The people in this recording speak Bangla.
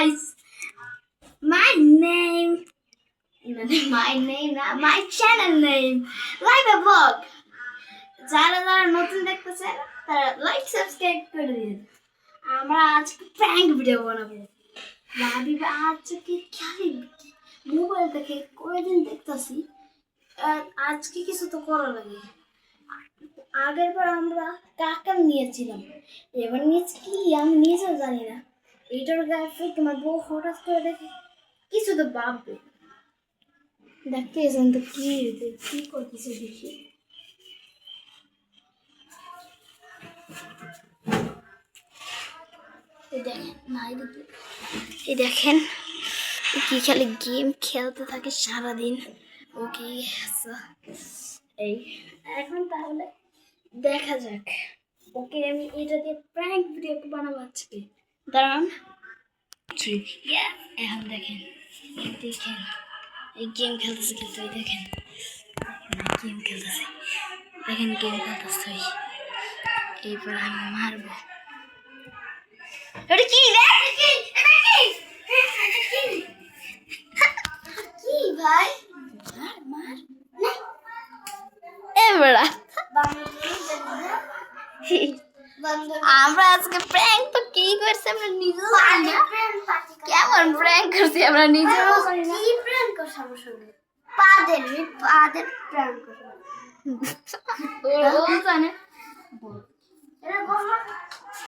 guys, my name, my channel name, Live a Vlog. যারা যারা নতুন দেখতেছেন তারা লাইক সাবস্ক্রাইব করে দিন। আমরা আজকে প্র্যাঙ্ক ভিডিও বানাবো। ভাবি আজকে খালি মোবাইল দেখে কয়দিন দেখতেছি, আজকে কিছু তো করা লাগে। আগের বার আমরা কাকা নিয়েছিলাম, এবার নিয়েছি কি আমি নিজেও জানি না। এইটার গায়ে তোমার বউ হঠাৎ করে দেখে কিছু তো ভাববে। দেখতে এসেন তো কি করতেছে দেখি। এই দেখেন কি খালি গেম খেলতে থাকে সারাদিন। ওকে এই এখন তাহলে দেখা যাক। ওকে আমি এটা দিয়ে প্র্যাঙ্ক ভিডিও বানাবো আজকে। দাঁড়ান এখন দেখেন এই গেম খেলতেছে, কিন্তু এই দেখেন গেম খেলতেছে, দেখেন গেম খেলতেছে। এইবার আমি মারবো। কি ভাই এবারে আমরা আজকে প্র্যাঙ্ক তো কি করছি আমরা নিজেও জানি না। কেমন প্র্যাঙ্ক করছি আমরা নিজেও জানি না। কি প্র্যাঙ্ক করছি আমার সঙ্গে? পাদের প্র্যাঙ্ক করছি। ও জানে এটা